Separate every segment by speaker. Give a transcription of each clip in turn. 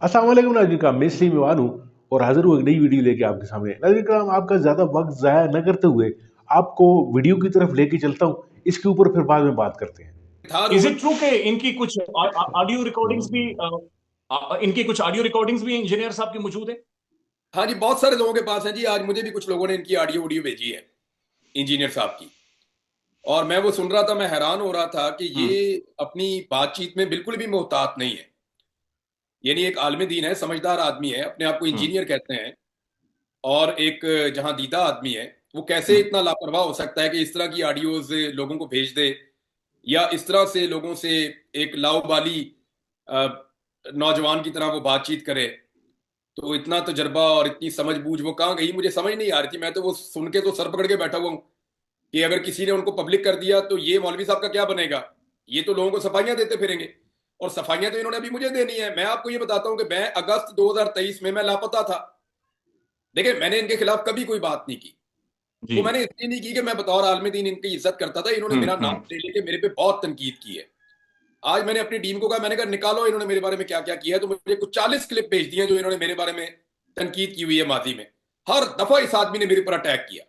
Speaker 1: अस्सलाम वालेकुम नाज़रीन का मैं इस्लीम ईमान हूँ और हाजिर हूँ एक नई वीडियो लेके आपके सामने। नाज़रीन का आपका ज़्यादा वक्त ज़ाया न करते हुए आपको वीडियो की तरफ लेके चलता हूँ। इसके ऊपर फिर बाद में बात करते हैं।
Speaker 2: था
Speaker 3: इज
Speaker 2: रोहन।
Speaker 3: इट ट्रू कि इनकी कुछ ऑडियो रिकॉर्डिंग्स भी इनकी कुछ ऑडियो रिकॉर्डिंग्स भी इंजीनियर साहब की मौजूद है?
Speaker 2: हाँ जी, बहुत सारे लोगों के पास है जी। आज मुझे भी कुछ लोगों ने इनकी ऑडियो वीडियो भेजी है इंजीनियर साहब की, और मैं वो सुन रहा था। मैं हैरान हो रहा था कि
Speaker 3: हम्म।
Speaker 2: ये अपनी बातचीत में बिल्कुल भी मोहतात नहीं है। यानी एक आलिम दीन है, समझदार आदमी है, अपने आप को
Speaker 3: हम्म।
Speaker 2: इंजीनियर कहते हैं, और एक जहां दीदा आदमी है, वो कैसे
Speaker 3: हम्म।
Speaker 2: इतना लापरवाह हो सकता है कि इस तरह की ऑडियोज लोगों को भेज दे, या इस तरह से लोगों से एक लाओबाली अ, नौजवान की तरह वो बातचीत करे। तो इतना तजर्बा और इतनी समझ बूझ वो कहाँ गई, मुझे समझ नहीं आ रही थी। मैं तो वो सुन के तो सर पकड़ के बैठा हुआ हूँ कि अगर किसी ने उनको पब्लिक कर दिया तो ये मौलवी साहब का क्या बनेगा। ये तो लोगों को सफाइयां देते फिरेंगे, और सफाइयां तो इन्होंने अभी मुझे देनी है। मैं आपको ये बताता हूँ कि मैं अगस्त 2023 में मैं लापता था। देखिए, मैंने इनके खिलाफ कभी कोई बात नहीं की।
Speaker 3: जी।
Speaker 2: वो मैंने इसलिए नहीं की कि मैं बतौर आलमी दीन इनकी इज्जत करता था। इन्होंने
Speaker 3: हम्म।
Speaker 2: मेरा नाम
Speaker 3: हम्म।
Speaker 2: ले लेके मेरे पे बहुत तनकीद की है। आज मैंने अपनी टीम को कहा, मैंने कहा निकालो इन्होंने मेरे बारे में क्या क्या किया है। तो मुझे कुछ 40 क्लिप भेज दी हैं जो इन्होंने मेरे बारे में तनकीद की हुई है माजी में। हर दफा इस आदमी ने मेरे ऊपर अटैक किया।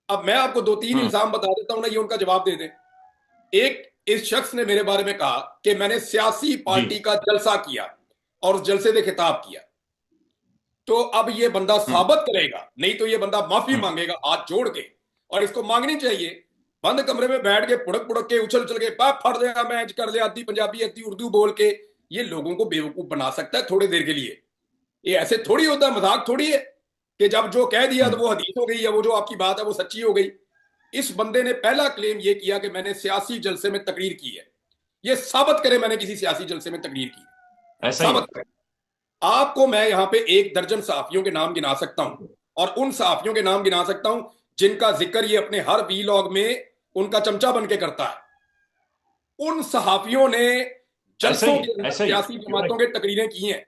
Speaker 2: अब मैं आपको दो तीन
Speaker 3: हम्म।
Speaker 2: इल्जाम बता देता हूं ना, ये उनका जवाब दे दें। एक, इस शख्स ने मेरे बारे में कहा कि मैंने सियासी
Speaker 3: जी।
Speaker 2: पार्टी का जलसा किया और उस जलसे में खिताब किया। तो अब ये बंदा
Speaker 3: हम्म।
Speaker 2: साबित करेगा, नहीं तो ये बंदा माफी
Speaker 3: हम्म।
Speaker 2: मांगेगा हाथ जोड़ के। और इसको मांगनी चाहिए। बंद कमरे में बैठ के पुड़क पुड़क के उछल उछल के पाप फड़ लिया, मैच कर लिया, अद्धी पंजाबी अद्धी उर्दू बोल के ये लोगों को बेवकूफ बना सकता है थोड़ी देर के लिए। ये ऐसे थोड़ी होता है, मजाक थोड़ी है कि जब जो कह दिया तो
Speaker 3: हम्म।
Speaker 2: वो हदीस हो गई, या वो जो आपकी बात है वो सच्ची हो गई। इस बंदे ने पहला क्लेम ये किया कि मैंने सियासी जलसे में तकरीर की है। ये साबित करे मैंने किसी सियासी जलसे में तकरीर की है।
Speaker 3: ऐसा ही
Speaker 2: साबित
Speaker 3: है।
Speaker 2: करे। आपको मैं यहां पे एक दर्जन सहाफियों के नाम गिना सकता हूं, और उन सहाफियों के नाम गिना सकता हूं जिनका जिक्र ये अपने हर वीलॉग में उनका चमचा बन के करता है। उन सहाफियों ने
Speaker 3: ऐसा
Speaker 2: जलसों
Speaker 3: ही है।
Speaker 2: के अंदर
Speaker 3: ऐसा ही
Speaker 2: सियासी
Speaker 3: है।
Speaker 2: जमातों के तकरीरें की हैं।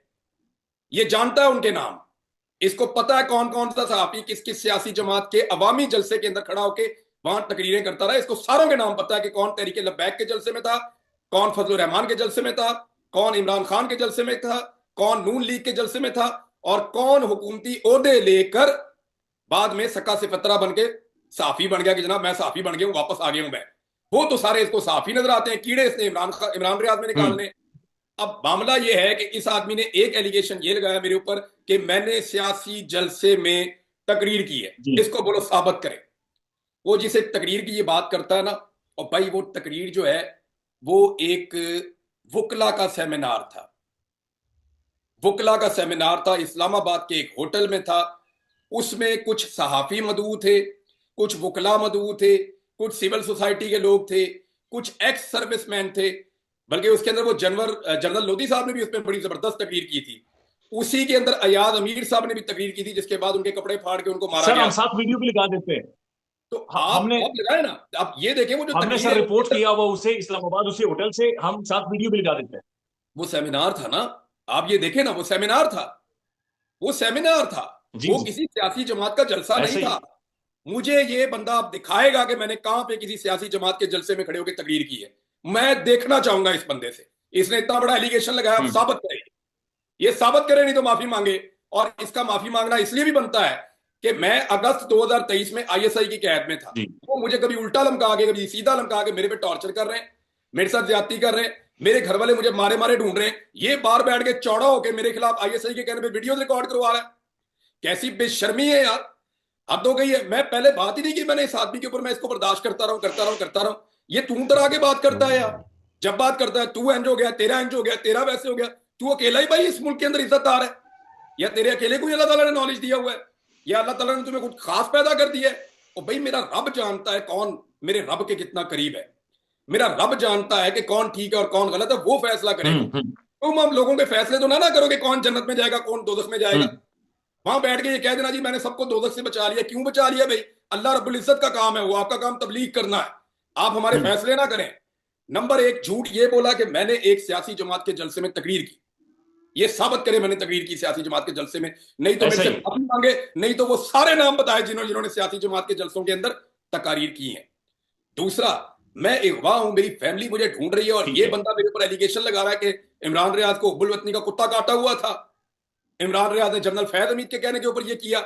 Speaker 2: ये जानता है उनके नाम। इसको पता है कौन कौन सा सहाफी किस किस सियासी जमात के अवामी जलसे के अंदर खड़ा होकर वहां तकरीरें करता रहा। इसको सारों के नाम पता है कि कौन तहरीके लब्बैक के जलसे में था, कौन फजल रहमान के जलसे में था, कौन इमरान खान के जलसे में था, कौन नून लीग के जलसे में था, और कौन हुकूमती ओहदे लेकर बाद में सका से फतरा बन के साफी बन गया कि जनाब मैं साफी बन गया हूं, वापस आ गया हूं मैं। वो तो सारे इसको साफी नजर आते हैं, कीड़े इसने इमरान रियाज में
Speaker 3: हम्म।
Speaker 2: निकालने। अब मामला यह है कि इस आदमी ने एक एलिगेशन ये लगाया मेरे ऊपर कि मैंने सियासी जलसे में तकरीर की है।
Speaker 3: जी।
Speaker 2: इसको बोलो साबित करें। वो जिसे तकरीर की ये बात करता है ना, और भाई वो तकरीर जो है वो एक वकला का सेमिनार था। वकला का सेमिनार था, इस्लामाबाद के एक होटल में था। उसमें कुछ सहाफी मदऊ थे, कुछ वकला मदऊ थे, कुछ सिविल सोसाइटी के लोग थे, कुछ एक्स सर्विसमैन थे। बल्कि उसके अंदर वो जनरल लोधी साहब ने भी उसमें बड़ी जबरदस्त तकरीर की थी। उसी के अंदर अयाज अमीर साहब ने भी तकरीर की थी, जिसके बाद उनके कपड़े फाड़ के उनको मारा
Speaker 3: सर हम
Speaker 2: गया था।
Speaker 3: साथ वीडियो भी लगा देते हैं।
Speaker 2: तो
Speaker 3: हमने
Speaker 2: आप लगाए ना, आप ये देखें वो जो
Speaker 3: हमने
Speaker 2: तकरीर
Speaker 3: सर
Speaker 2: है
Speaker 3: रिपोर्ट किया हुआ उसे इस्लामाबाद उसी होटल से, हम साथ वीडियो भी लगा देते हैं।
Speaker 2: वो सेमिनार था ना। आप ये देखें ना, वो सेमिनार था। वो सेमिनार था।
Speaker 3: जी
Speaker 2: वो
Speaker 3: जी।
Speaker 2: किसी सियासी जमात का जलसा नहीं
Speaker 3: ऐसा ही
Speaker 2: था।
Speaker 3: है।
Speaker 2: मुझे ये बंदा अब दिखाएगा कि मैंने कहां पे किसी सियासी जमात के जलसे में खड़े होकर तकरीर की है। मैं देखना चाहूंगा इस बंदे से। इसने इतना बड़ा एलिगेशन लगाया, अब
Speaker 3: हम्म।
Speaker 2: साबित करे। ये साबित करे, नहीं तो माफी मांगे। और इसका माफी मांगना इसलिए भी बनता है कि मैं अगस्त 2023 में आईएसआई की कैद में था।
Speaker 3: जी।
Speaker 2: वो मुझे कभी उल्टा लमका के कभी सीधा लमका के मेरे पे टॉर्चर कर रहे हैं, मेरे साथ ज्यादती कर रहे हैं। मेरे घर वाले मुझे मारे मारे ढूंढ रहे हैं। ये बाहर बैठ के चौड़ा होकर मेरे खिलाफ आईएसआई के कहने पे वीडियो रिकॉर्ड करवा रहा है। कैसी बेशर्मी है यार। हद हो गई है। मैं पहले बात ही नहीं की मैंने इस आदमी के ऊपर, मैं इसको बर्दाश्त करता रहूं करता रहूं करता रहूं। ये तू तरह के बात करता है यार। जब बात करता है तू इंज हो गया, तेरा इंज हो गया, तेरा वैसे हो गया। तू अकेला ही भाई इस मुल्क के अंदर इज्जतदार है, या तेरे अकेले को ही अल्लाह ताला ने नॉलेज दिया हुआ है, या अल्लाह ताला ने तुम्हें कुछ खास पैदा कर दिया है। और भाई मेरा रब जानता है कौन मेरे रब के कितना करीब है। मेरा रब जानता है कि कौन ठीक है और कौन गलत है, वो फैसला करेगा।
Speaker 3: हम्म।
Speaker 2: तुम हम लोगों के फैसले तो ना करो कि कौन जन्नत में जाएगा कौन दोजख में जाएगा।
Speaker 3: हम्म।
Speaker 2: वहां बैठ के ये कह देना जी मैंने सबको दोजख से बचा लिया। क्यों बचा लिया भाई? अल्लाह रब्बुल इज्जत का काम है वो, आपका काम तबलीग करना है। आप हमारे
Speaker 3: हम्म।
Speaker 2: फैसले ना करें। नंबर एक, झूठ ये बोला कि मैंने एक सियासी जमात के जलसे में तकरीर की। ये साबित करे मैंने तकरीर की सियासी जमात के जलसे में, नहीं तो मेरे
Speaker 3: ऐसा
Speaker 2: से
Speaker 3: ही है।
Speaker 2: माफी मांगे, नहीं तो वो सारे नाम बताए जिन्होंने जिन्होंने सियासी जमात के जलसों के अंदर तकारीर की हैं। दूसरा, मैं अगवा हूं, मेरी फैमिली मुझे ढूंढ रही है, और
Speaker 3: ठीक
Speaker 2: ये
Speaker 3: है।
Speaker 2: बंदा मेरे ऊपर एलिगेशन लगा रहा है कि इमरान रियाज को हुब्बुल वतनी का कुत्ता काटा हुआ था। इमरान रियाज ने जनरल फैज हमीद के कहने के ऊपर ये किया।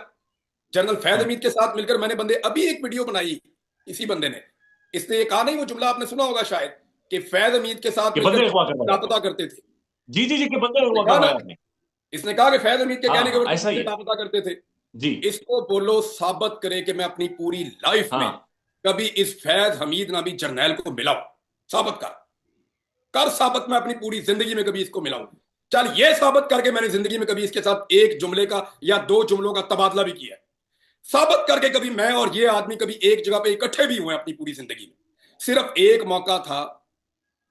Speaker 2: जनरल फैज हमीद के साथ मिलकर मैंने बंदे अभी एक वीडियो बनाई, इसी बंदे ने, इसने ये कहा नहीं, वो जुमला आपने सुना होगा शायद, कि फैज हमीद के साथ मिलकर लापता करते थे।
Speaker 3: जी जी जी, के बंदे अगवा करवाए आपने।
Speaker 2: इसने कहा कि फैज हमीद के कहने के ऊपर
Speaker 3: ऐसा ही
Speaker 2: लापता करते थे
Speaker 3: जी।
Speaker 2: इसको बोलो साबित करे कि मैं अपनी पूरी लाइफ में कभी इस फैज हमीद नामी जर्नैल को मिला हूं। साबित कर साबित, मैं अपनी पूरी जिंदगी में कभी इसको मिला हूं। चल ये साबित करके मैंने जिंदगी में कभी इसके साथ एक जुमले का या दो जुमलों का तबादला भी किया है। साबित करके कभी मैं और ये आदमी कभी एक जगह पे इकट्ठे भी हुए अपनी पूरी जिंदगी में। सिर्फ एक मौका था,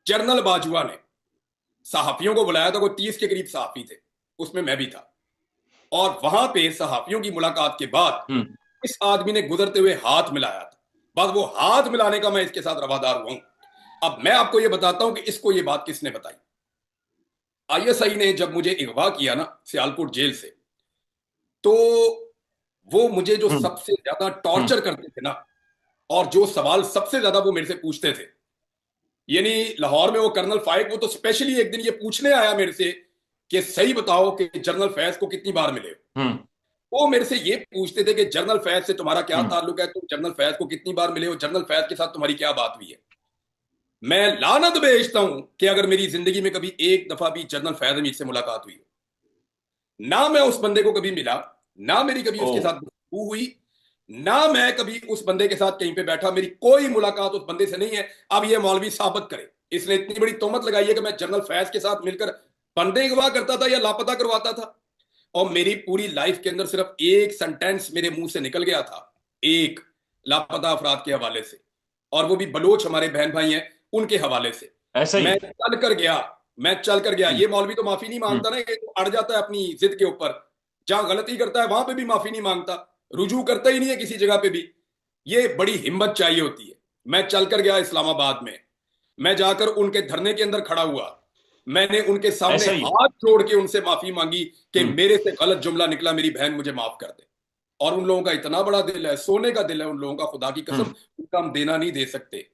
Speaker 2: जनरल बाजुआ ने सहाफियों को बुलाया था, कोई 30 के करीब सहाफी थे, उसमें मैं भी था, और वहां पे सहाफियों की मुलाकात के बाद इस आदमी ने गुजरते हुए हाथ मिलाया था। बस वो हाथ मिलाने का मैं इसके साथ रवादार हुआ हूं। अब मैं आपको ये बताता हूं कि इसको ये बात किसने बताई। आईएसआई ने जब मुझे अगवा किया ना सियालकोट जेल से, तो वो मुझे जो सबसे ज्यादा टॉर्चर करते थे ना, और जो सवाल सबसे ज्यादा वो मेरे से पूछते थे, यानी लाहौर में वो कर्नल फाइक, वो तो स्पेशली एक दिन ये पूछने आया मेरे से कि सही बताओ कि जनरल फैज को कितनी बार मिले हो। वो मेरे से ये पूछते थे कि जनरल फैज से तुम्हारा क्या ताल्लुक है, तुम जनरल फैज को कितनी बार मिले हो, जनरल फैज के साथ तुम्हारी क्या बात हुई है। मैं लानत भेजता हूं कि अगर मेरी जिंदगी में कभी एक दफा भी जनरल फैज हमीद से मुलाकात हुई, ना मैं उस बंदे को कभी मिला, ना मेरी कभी उसके साथ गुफ्तगू हुई, ना मैं कभी उस बंदे के साथ कहीं पे बैठा, मेरी कोई मुलाकात उस बंदे से नहीं है। अब ये मौलवी साबित करे। इसने इतनी बड़ी तोहमत लगाई है कि मैं जनरल फैज के साथ मिलकर बंदे अगवा करता था या लापता करवाता था, और मेरी पूरी लाइफ के अंदर सिर्फ एक सेंटेंस मेरे मुंह से निकल गया था, एक लापता अफराद के हवाले से, और वो भी बलोच हमारे बहन भाई हैं उनके हवाले से। मैं चल कर गया। ये मौलवी तो माफी नहीं मांगता ना, ये तो अड़ जाता है अपनी जिद के ऊपर, जहां गलती करता है वहां पे भी माफी नहीं मांगता, रुजू करता ही नहीं है किसी जगह पे भी। ये बड़ी हिम्मत चाहिए होती है। मैं चल कर गया इस्लामाबाद में, मैं जाकर उनके धरने के अंदर खड़ा हुआ, मैंने उनके सामने हाथ जोड़ के उनसे माफी मांगी कि मेरे से गलत जुमला निकला, मेरी बहन मुझे माफ कर दे। और उन लोगों का इतना बड़ा दिल है, सोने का दिल है उन लोगों का, खुदा की कसम, उनका हम देना नहीं दे सकते।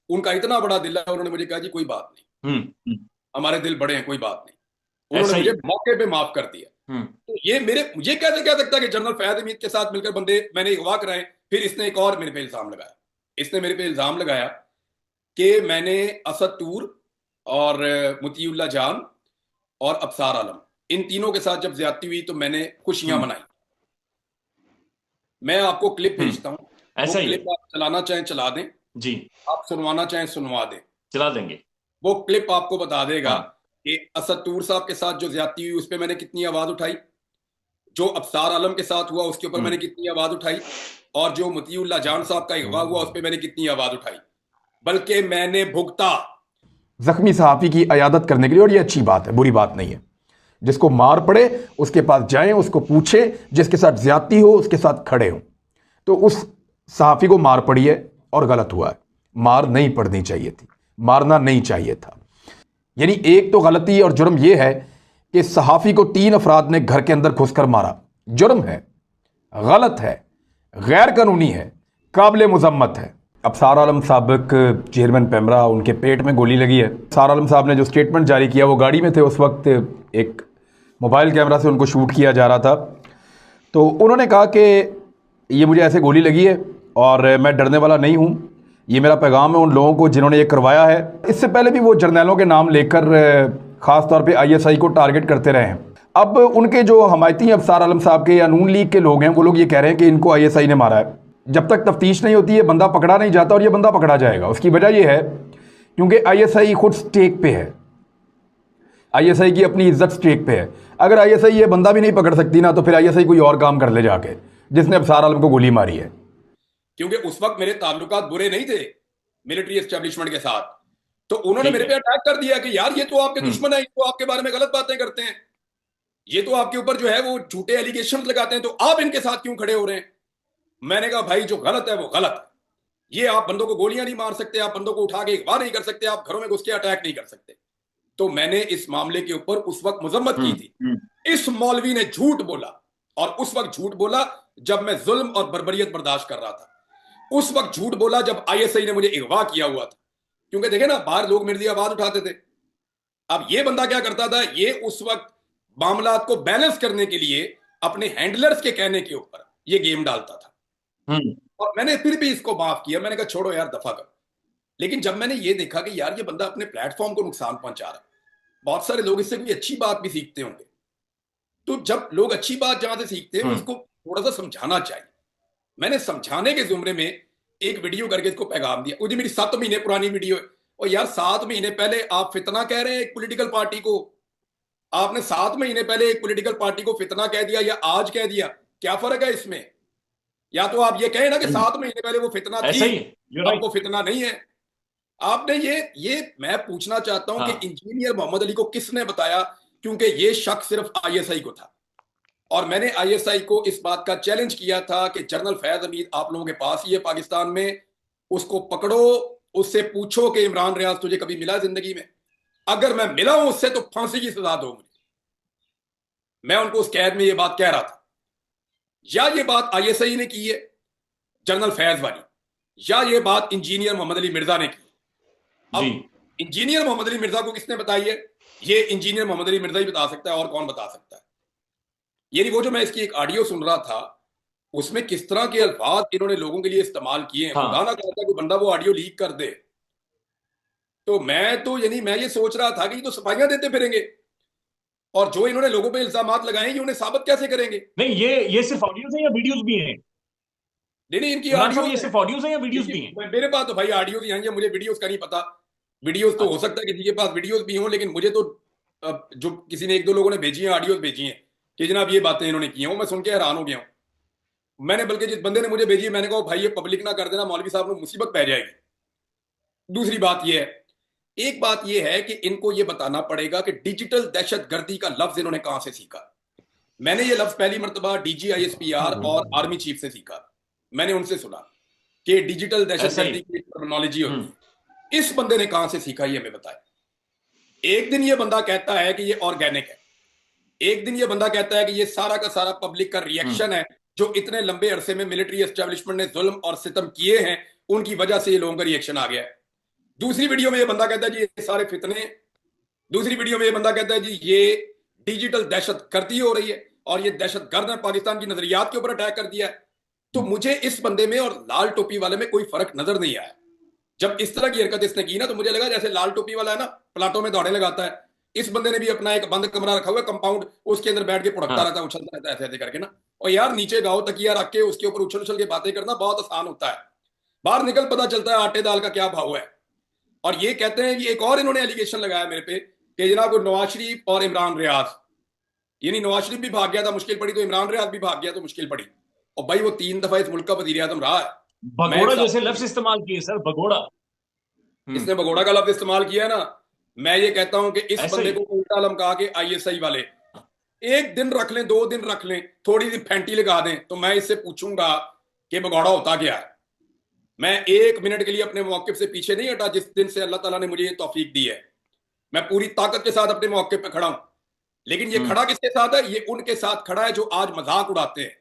Speaker 2: उनका इतना बड़ा दिल है, उन्होंने मुझे कहा जी कोई बात नहीं, हमारे दिल बड़े हैं, कोई बात नहीं। उन्होंने मुझे मौके पे माफ कर दिया। तो ये कैसे कह सकता है कि जनरल फैज हमीद के साथ मिलकर बंदे मैंने अगवा कराए। फिर इसने एक और मेरे पे इल्जाम लगाया, इसने मेरे पे इल्जाम लगाया कि मैंने असद तूर और मुतीउल्लाह जान और अबसार आलम, इन तीनों के साथ जब ज्यादती हुई तो मैंने खुशियां मनाई। मैं आपको क्लिप भेजता हूं, वो क्लिप आप चलाना चाहें चला दें जी, आप सुनवाना चाहें सुनवा दें, चला देंगे। वो क्लिप आपको बता देगा कि असद तूर साहब के साथ जो ज्यादती हुई उस पर मैंने कितनी आवाज उठाई, जो अबसार आलम के साथ हुआ उसके ऊपर मैंने कितनी आवाज उठाई, और जो मुतीउल्लाह जान साहब का अगवा हुआ उस पर मैंने कितनी आवाज उठाई, बल्कि मैंने भुगता।
Speaker 4: जख्मी सहाफी की अयादत करने के लिए, और ये अच्छी बात है, बुरी बात नहीं है। जिसको मार पड़े उसके पास जाएं, उसको पूछें, जिसके साथ ज्यादती हो उसके साथ खड़े हों। तो उस सहाफी को मार पड़ी है और गलत हुआ है, मार नहीं पड़नी चाहिए थी, मारना नहीं चाहिए था। यानी एक तो गलती और जुर्म यह है कि सहाफी को 3 अफराद ने घर के अंदर घुसकर मारा, जुर्म है, गलत है, गैर कानूनी है, काबिल मुजम्मत है। अबसार आलम साबिक चेयरमैन पेमरा, उनके पेट में गोली लगी है। अबसार आलम साहब ने जो स्टेटमेंट जारी किया, वो गाड़ी में थे उस वक्त, एक मोबाइल कैमरा से उनको शूट किया जा रहा था। तो उन्होंने कहा कि ये मुझे ऐसे गोली लगी है और मैं डरने वाला नहीं हूँ, ये मेरा पैगाम है उन लोगों को जिन्होंने ये करवाया है। इससे पहले भी वो जर्नैलों के नाम लेकर ख़ास तौर पे आईएसआई को टारगेट करते रहे हैं। अब उनके जो हमायती अबसार आलम साहब के या नून लीग के लोग हैं, वो लोग ये कह रहे हैं कि इनको आईएसआई ने मारा है। जब तक तफ्तीश नहीं होती है बंदा पकड़ा नहीं जाता, और ये बंदा पकड़ा जाएगा। उसकी वजह यह है क्योंकि आईएसआई खुद स्टेक पे है, आईएसआई की अपनी इज्जत स्टेक पे है। अगर आईएसआई ये बंदा भी नहीं पकड़ सकती ना, तो फिर आईएसआई कोई और काम कर ले जाके, जिसने अबसार आलम को गोली मारी है।
Speaker 2: क्योंकि उस वक्त मेरे ताल्लुकात बुरे नहीं थे मिलिट्री एस्टेब्लिशमेंट के साथ, तो उन्होंने मेरे पे अटैक कर दिया कि यार ये तो आपके दुश्मन है, तो आपके बारे में गलत बातें करते हैं, ये तो आपके ऊपर जो है वो झूठे एलिगेशन लगाते हैं, तो आप इनके साथ क्यों खड़े हो रहे हैं। मैंने कहा भाई जो गलत है वो गलत है, ये आप बंदों को गोलियां नहीं मार सकते, आप बंदों को उठा के अगवा नहीं कर सकते, आप घरों में घुस के अटैक नहीं कर सकते। तो मैंने इस मामले के ऊपर उस वक्त मजम्मत की थी। इस मौलवी ने झूठ बोला, और उस वक्त झूठ बोला जब मैं जुल्म और बर्बरियत बर्दाश्त कर रहा था, उस वक्त झूठ बोला जब आईएसआई ने मुझे अगवा किया हुआ था। क्योंकि देखे ना, बाहर लोग मेरे लिए आवाज उठाते थे। अब ये बंदा क्या करता था, ये उस वक्त मामलात को बैलेंस करने के लिए अपने हैंडलर्स के कहने के ऊपर ये गेम डालता था। और मैंने फिर भी इसको माफ किया, मैंने कहा छोड़ो यार, दफा कर। लेकिन जब मैंने ये देखा कि यार ये बंदा अपने प्लेटफॉर्म को नुकसान पहुंचा रहा है, बहुत सारे लोग इससे कोई अच्छी बात भी सीखते होंगे, तो जब लोग अच्छी बात जहां से सीखते हैं उसको थोड़ा सा समझाना चाहिए। मैंने समझाने के जुमरे में एक वीडियो करके इसको पैगाम दिया। वो जी मेरी 7 महीने पुरानी वीडियो है। और यार 7 महीने पहले आप फितना कह रहे हैं एक पॉलिटिकल पार्टी को, आपने 7 महीने पहले एक पॉलिटिकल पार्टी को फितना कह दिया या आज कह दिया, क्या फर्क है इसमें? या तो आप ये कहें ना कि 7 महीने पहले वो फितना थी, अब वो फितना नहीं है। आपने ये मैं पूछना चाहता हूं कि इंजीनियर मोहम्मद अली को किसने बताया, क्योंकि ये शक सिर्फ आईएसआई को था। और मैंने आईएसआई को इस बात का चैलेंज किया था कि जनरल फैज हमीद आप लोगों के पास ही है पाकिस्तान में, उसको पकड़ो, उससे पूछो कि इमरान रियाज तुझे कभी मिला जिंदगी में? अगर मैं मिला हूं उससे तो फांसी की सजा दो मुझे। मैं उनको उस कैद में ये बात कह रहा था। या ये बात आईएसआई ने की है जनरल फैज वाली, या ये बात इंजीनियर मोहम्मद अली मिर्जा ने की। अब इंजीनियर मोहम्मद अली मिर्जा को किसने बताई है? ये इंजीनियर मोहम्मद अली मिर्जा ही बता सकता है, और कौन बता सकता है? यानी वो जो मैं इसकी एक ऑडियो सुन रहा था, उसमें किस तरह के अल्फाज इन्होंने लोगों के लिए इस्तेमाल किए हैं। खुदा ना करता कि बंदा वो ऑडियो लीक कर दे। तो मैं ये सोच रहा था कि ये तो सफाइयां देते फिरेंगे, और जो इन्होंने लोगों पे इल्जामात लगाए ये उन्हें साबित कैसे करेंगे?
Speaker 3: नहीं, ये सिर्फ ऑडियोज हैं या वीडियोज भी हैं?
Speaker 2: नहीं, इनकी
Speaker 3: ऑडियो, ये सिर्फ ऑडियोज हैं या वीडियोज भी हैं?
Speaker 2: मेरे पास तो भाई ऑडियोज ही हैं, मुझे वीडियोज का नहीं पता। वीडियोज तो हो सकता है किसी के पास वीडियोज भी हों, लेकिन मुझे तो जो किसी ने, 1-2 लोगों ने भेजी हैं, ऑडियोज भेजी हैं कि जनाब ये बातें इन्होंने की हैं, वो मैं सुन के हैरान हो गया हूं। मैंने बल्कि जिस बंदे ने मुझे भेजी है, मैंने कहा भाई ये पब्लिक ना कर देना, मौलवी साहब को मुसीबत पै जाएगी। दूसरी बात ये है, एक बात ये है कि इनको ये बताना पड़ेगा कि डिजिटल दहशतगर्दी का लफ्ज इन्होंने कहां से सीखा। मैंने ये लफ्ज पहली मरतबा डीजी आईएसपीआर और आर्मी चीफ से सीखा। मैंने उनसे सुना कि डिजिटल दहशतगर्दी की टर्मिनोलॉजी होती है। इस बंदे ने कहां से सीखा ये हमें बताए। एक दिन ये बंदा कहता है कि ये ऑर्गेनिक है, एक दिन ये बंदा कहता है कि ये सारा का सारा पब्लिक का रिएक्शन है, जो इतने लंबे अरसे में मिलिट्री एस्टेब्लिशमेंट ने जुल्म और सितम किए हैं उनकी वजह से ये लोगों का रिएक्शन आ गया है। दूसरी वीडियो में ये बंदा कहता है जी ये सारे फितने। दूसरी वीडियो में ये बंदा कहता है जी ये डिजिटल दहशतगर्दी हो रही है, और ये दहशतगर्द ने पाकिस्तान की नजरियात के ऊपर अटैक कर दिया है। तो मुझे इस बंदे में और लाल टोपी वाले में कोई फर्क नजर नहीं आया। जब इस तरह की हरकत इसने की ना, तो मुझे लगा जैसे लाल टोपी वाला है ना, प्लाटों में दौड़े लगाता है, इस बंदे ने भी अपना एक बंद कमरा रखा हुआ है कंपाउंड, उसके अंदर बैठ के पुड़कता रहता है, उछलता रहता है ऐसे ऐसे करके ना। और यार नीचे गाओ तकिया रख के उसके ऊपर उछल उछल के बातें करना बहुत आसान होता है, बाहर निकल पता चलता है आटे दाल का क्या भाव है। और ये कहते हैं कि एक और इन्होंने एलिगेशन लगाया मेरे पे कि जनाब नवाज शरीफ और इमरान रियाज, यानी नवाज शरीफ भी भाग गया था मुश्किल पड़ी, तो इमरान रियाज भी भाग गया तो मुश्किल पड़ी। और भाई वो 3 दफा इस मुल्क का वजीर आजम रहा है।
Speaker 3: भगोड़ा जैसे लफ्ज इस्तेमाल किए सर, भगोड़ा।
Speaker 2: इसने भगोड़ा का लफ्ज इस्तेमाल किया है ना। मैं ये कहता हूं कि इस बंदे को उल्टा लमका के आईएसआई वाले 1 दिन रख लें, 2 दिन रख लें, थोड़ी सी फैंटी लगा दें, तो मैं इससे पूछूंगा कि भगोड़ा होता क्या है। मैं 1 मिनट के लिए अपने मौके से पीछे नहीं हटा जिस दिन से अल्लाह ताला ने मुझे ये तौफीक दी है। मैं पूरी ताकत के साथ अपने मौके पे खड़ा हूं। लेकिन ये खड़ा किसके साथ है? ये उनके साथ खड़ा है जो आज मजाक उड़ाते हैं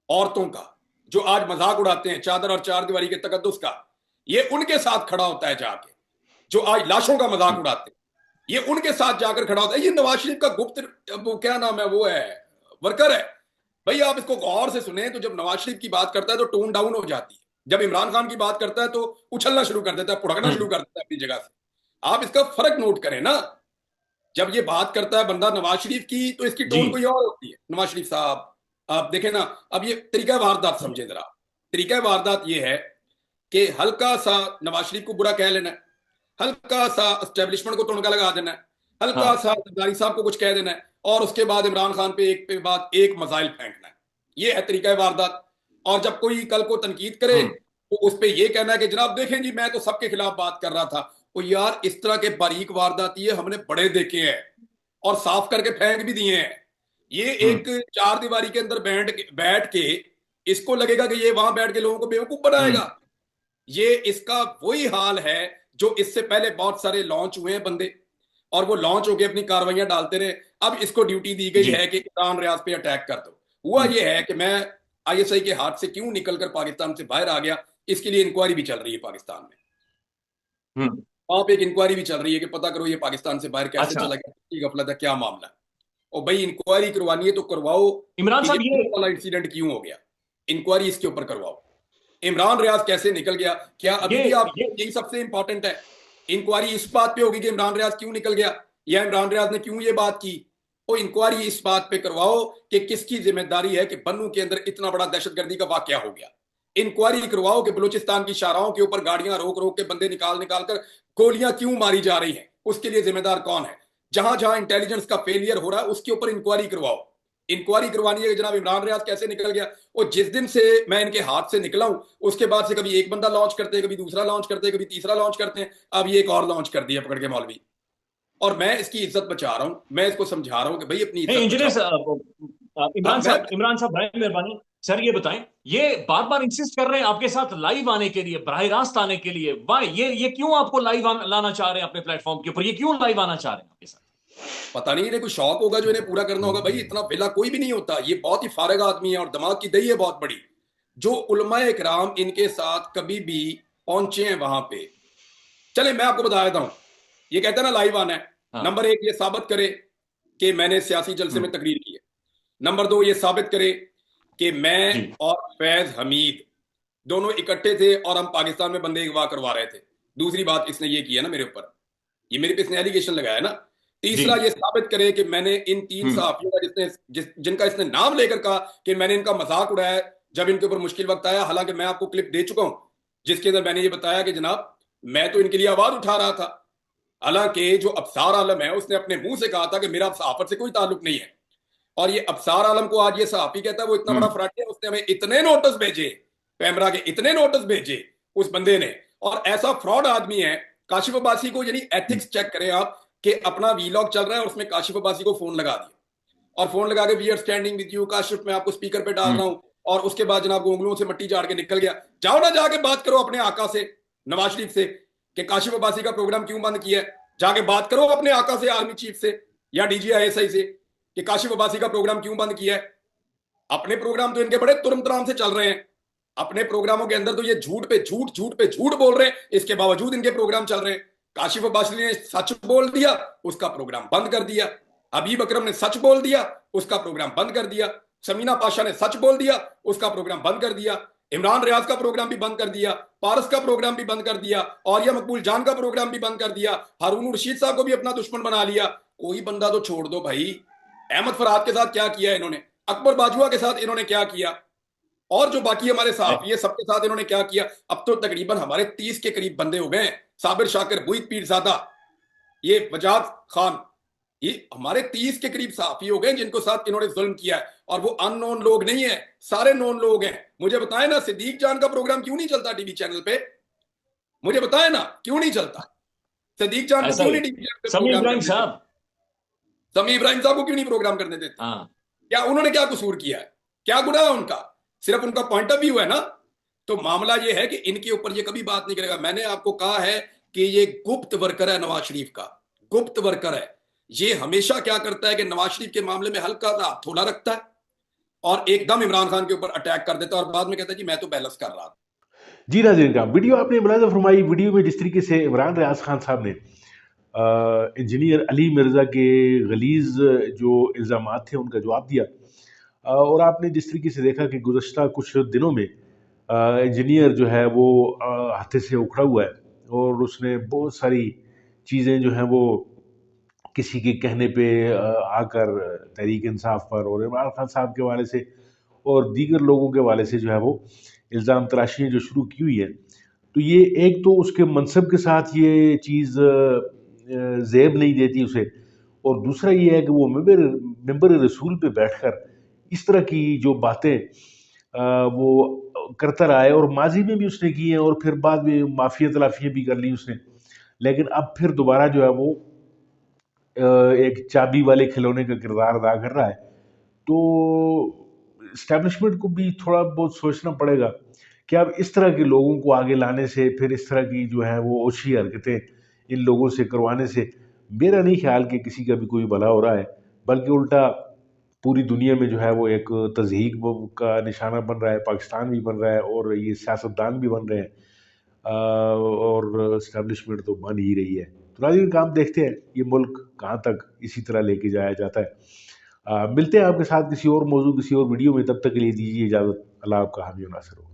Speaker 2: औरतों का, जो आज मजाक उड़ाते हैं चादर और चार दीवारी के तकद्दुस का। ये उनके साथ खड़ा होता है जाके, जो आज लाशों का मजाक उड़ाते हैं, ये उनके साथ जाकर खड़ा होता है। ये नवाज शरीफ का गुप्त, वो क्या नाम है, वो है वर्कर है भाई। आप इसको गौर से सुने तो जब नवाज शरीफ की बात करता है तो टोन डाउन हो जाती है, जब इमरान खान की बात करता है तो उछलना शुरू कर देता है, पुड़कना शुरू कर देता है अपनी जगह से। आप इसका फर्क नोट करें ना। जब ये बात करता है बंदा नवाज शरीफ की, तो इसकी टोन कोई और होती है। नवाज शरीफ साहब आप देखें ना, अब ये तरीका वारदात समझे जरा। तरीका वारदात ये है कि हल्का सा नवाज शरीफ को बुरा कह लेना है, हल्का सा एस्टेब्लिशमेंट को तुड़का लगा देना है, हल्का सा जरदारी साहब को कुछ कह देना है, और उसके बाद इमरान खान पे एक बाद एक मजाइल फेंकना है। ये है तरीका वारदात। और जब कोई कल को तनकीद करे तो उस पर यह कहना है कि जनाब देखें जी मैं तो सबके खिलाफ बात कर रहा था। तो यार इस तरह के बारीक वारदात ये हमने बड़े देखे हैं और साफ करके फेंक भी दिए हैं। ये एक चार दीवारी के अंदर बैठ के इसको लगेगा कि ये वहां बैठ के लोगों को बेवकूफ बनाएगा। ये इसका वही हाल है जो इससे पहले बहुत सारे लॉन्च हुए हैं बंदे, और वो लॉन्च होके अपनी कार्रवाइयां डालते रहे। अब इसको ड्यूटी दी गई है कि इमरान रियाज पे अटैक कर दो। हुआ ये है कि मैं आईएसआई के हाथ से क्यों निकलकर पाकिस्तान से बाहर आ गया, इसके लिए इंक्वायरी भी चल रही है पाकिस्तान में। वहां पे एक इंक्वायरी भी चल रही है कि पता करो ये पाकिस्तान से बाहर कैसे चला गया, गफलत है, क्या मामला है। और भाई इंक्वायरी करवानी है तो करवाओ
Speaker 3: इमरान
Speaker 2: कि
Speaker 3: साहब,
Speaker 2: ये
Speaker 3: ये
Speaker 2: वाला इंसिडेंट क्यों हो गया, इंक्वायरी इसके ऊपर करवाओ। इमरान रियाज कैसे निकल गया, क्या अभी भी आप
Speaker 3: ये
Speaker 2: यही सबसे इंपॉर्टेंट है? इंक्वायरी इस बात पे होगी कि इमरान रियाज क्यों निकल गया या इमरान रियाज ने क्यों ये बात की? वो इंक्वायरी इस बात पे करवाओ कि किसकी जिम्मेदारी है कि बन्नू के अंदर इतना बड़ा दहशतगर्दी का वाकया हो गया। इंक्वायरी करवाओ कि बलूचिस्तान की शाहराहों के ऊपर गाड़ियां रोक रोक के बंदे निकाल निकाल कर गोलियां क्यों मारी जा रही हैं, उसके लिए जिम्मेदार कौन है? जहां जहां इंटेलिजेंस का फेलियर हो रहा है उसके ऊपर इंक्वायरी करवाओ। इंक्वायरी करवानी है कि जनाब इमरान रियाज कैसे निकल गया। और जिस दिन से मैं इनके हाथ से निकला हूं उसके बाद से कभी एक बंदा लॉन्च करते हैं, कभी दूसरा लॉन्च करते हैं, कभी तीसरा लॉन्च करते हैं, अब ये एक और लॉन्च कर दिया पकड़ के मौलवी। और मैं इसकी इज्जत बचा रहा हूं, मैं इसको समझा रहा हूं कि भाई अपनी इज्जत
Speaker 3: इंजीनियर
Speaker 2: बचाओ।
Speaker 3: इमरान
Speaker 2: मैं
Speaker 3: साहब बड़ी मेहरबानी सर, ये बताएं, ये बार बार इंसिस्ट कर रहे हैं आपके साथ लाइव आने के लिए, बराह रास्त आने के लिए। वाह, ये क्यों आपको लाइव लाना चाह रहे हैं अपने प्लेटफॉर्म के ऊपर? ये क्यों लाइव आना चाह रहे हैं आपके साथ?
Speaker 2: पता नहीं इन्हें कोई शौक होगा जो इन्हें पूरा करना होगा। भाई इतना वेला कोई भी नहीं होता, ये बहुत ही फारग आदमी है और दिमाग की दही है बहुत बड़ी। जो उलमाए इकराम इनके साथ कभी भी पहुंचे हैं वहां पे, चले मैं आपको बता देता हूं। ये कहते हैं ना लाइव आना है,
Speaker 3: हाँ।
Speaker 2: नंबर एक ये साबित करे कि मैंने सियासी जलसे में तकरीर की है। नंबर दो ये साबित करे कि मैं
Speaker 3: जी।
Speaker 2: और फैज हमीद दोनों इकट्ठे थे और हम पाकिस्तान में बंदे अगवा करवा रहे थे। दूसरी बात इसने ये की है ना मेरे ऊपर, ये मेरे पे इसने एलिगेशन लगाया ना।
Speaker 3: जी।
Speaker 2: तीसरा ये साबित करे कि मैंने इन तीन सहाफियों का जिनका इसने नाम लेकर कहा कि मैंने इनका मजाक उड़ाया जब इनके ऊपर मुश्किल वक्त आया, हालांकि मैं आपको क्लिप दे चुका हूं जिसके अंदर मैंने ये बताया कि जनाब मैं तो इनके लिए आवाज उठा रहा था। हालांकि जो अफसार आलम है उसने अपने मुंह से कहा था कि मेरा सहाफत से कोई ताल्लुक नहीं है। और ये अफसार आलम को आज ये सहाफी कहता है वो इतना बड़ा फ्रॉड है, उसने हमें इतने नोटिस भेजे, पैमरा के इतने नोटिस भेजे उस बंदे ने। और ऐसा फ्रॉड आदमी है काशिफ अब्बासी को, यानी एथिक्स चेक करें आप कि अपना वीलॉग चल रहा है और उसमें काशिफ अब्बासी को फोन लगा दिया और फोन लगा के we are standing with you Kashif, मैं आपको स्पीकर पे डाल रहा हूं। और उसके बाद जनाब उंगलियों से मट्टी झाड़ के निकल गया। जाओ ना जाके बात करो अपने आका से नवाज शरीफ से कि काशिफ अब्बासी का प्रोग्राम क्यों बंद किया है। जाके बात करो अपने आका से, आर्मी चीफ से या DGI से कि काशिफ अब्बासी का प्रोग्राम क्यों बंद किया है। अपने प्रोग्राम तो इनके बड़े तुरम तराम से चल रहे हैं, अपने प्रोग्रामों के अंदर तो ये झूठ पे झूठ, झूठ पे झूठ बोल रहे हैं, इसके बावजूद इनके प्रोग्राम चल रहे हैं। काशिफ अब्बासी ने सच बोल दिया, उसका प्रोग्राम बंद कर दिया। हबीब अकरम ने सच बोल दिया, उसका प्रोग्राम बंद कर दिया। समीना पाशा ने सच बोल दिया, उसका प्रोग्राम बंद कर दिया। इमरान रियाज का प्रोग्राम भी बंद कर दिया, पारस का प्रोग्राम भी बंद कर दिया, और या मकबूल जान का प्रोग्राम भी बंद कर दिया। हारून रशीद साहब को भी अपना दुश्मन बना लिया। कोई बंदा तो छोड़ दो भाई। अहमद फरहाद के साथ क्या किया इन्होंने, अकबर बाजुआ के साथ इन्होंने क्या किया, और जो बाकी हमारे साहब ये सबके साथ इन्होंने क्या किया। अब तो तकरीबन हमारे 30 के करीब बंदे हो गए। साबिर शाकिर, बुईद पीरजादा, ये वजाद खान, ये हमारे 30 के करीब साफी हो गए जिनको साथ इन्होंने जुल्म किया है। और वो अननोन लोग नहीं है, सारे नोन लोग हैं। मुझे बताएं ना सिद्दीक जान का प्रोग्राम क्यों नहीं चलता टीवी चैनल पे? मुझे बताएं ना क्यों नहीं चलता? सिद्दीक जान को क्यों नहीं टीवी चैनल पे
Speaker 3: समी
Speaker 2: प्रोग्राम
Speaker 3: इब्राहिम
Speaker 2: करने
Speaker 3: साहब,
Speaker 2: देते? समी इब्राहिम साहब को क्यों नहीं प्रोग्राम करने देते?
Speaker 3: हाँ,
Speaker 2: क्या उन्होंने क्या कसूर किया है, क्या गुनाह है उनका? सिर्फ उनका पॉइंट ऑफ व्यू है ना। तो मामला ये है कि इनके ऊपर ये कभी बात नहीं करेगा। मैंने आपको कहा है कि ये गुप्त वर्कर है नवाज शरीफ का, गुप्त वर्कर है। ये हमेशा क्या करता है कि नवाज शरीफ के मामले में हल्का सा थोड़ा रखता है और एकदम इमरान खान के ऊपर अटैक कर देता है और बाद में कहता है कि मैं तो बैलेंस कर रहा था।
Speaker 1: जी नाज़रीन का वीडियो आपने मुलाज़ा फरमाई। वीडियो में जिस तरीके से इमरान रियाज खान साहब ने इंजीनियर अली मिर्ज़ा के गलीज़ जो इल्ज़ामात थे उनका जवाब दिया, और आपने जिस तरीके से देखा कि गुज़श्ता कुछ दिनों में इंजीनियर जो है वो हाथे से उखड़ा हुआ है और उसने बहुत सारी चीज़ें जो हैं वो किसी के कहने पे आकर तहरीक इंसाफ पर और इमरान खान साहब के हवाले से और दीगर लोगों के हवाले से जो है वो इल्ज़ाम तराशियाँ जो शुरू की हुई है। तो ये एक तो उसके मनसब के साथ ये चीज़ ज़ेब नहीं देती उसे, और दूसरा ये है कि वो मेंबर रसूल पे बैठकर इस तरह की जो बातें वो करता रहा है, और माजी में भी उसने की हैं और फिर बाद में माफिया तलाफियाँ भी कर ली उसने। लेकिन अब फिर दोबारा जो है वो एक चाबी वाले खिलौने का किरदार अदा कर रहा है। तो इस्टेब्लिशमेंट को भी थोड़ा बहुत सोचना पड़ेगा कि अब इस तरह के लोगों को आगे लाने से, फिर इस तरह की जो है वो ओछी हरकतें इन लोगों से करवाने से मेरा नहीं ख्याल कि किसी का भी कोई भला हो रहा है, बल्कि उल्टा पूरी दुनिया में जो है वो एक तज़हीक का निशाना बन रहा है। पाकिस्तान भी बन रहा है और ये सियासतदान भी बन रहे हैं, और इस्टेब्लिशमेंट तो बन ही रही है। तो नाज़रीन काम देखते हैं ये मुल्क कहाँ तक इसी तरह लेके जाया जाता है। मिलते हैं आपके साथ किसी और मौजू किसी और वीडियो में, तब तक के लिए दीजिए इजाज़त। अल्लाह आपका हामी और नासिर हो।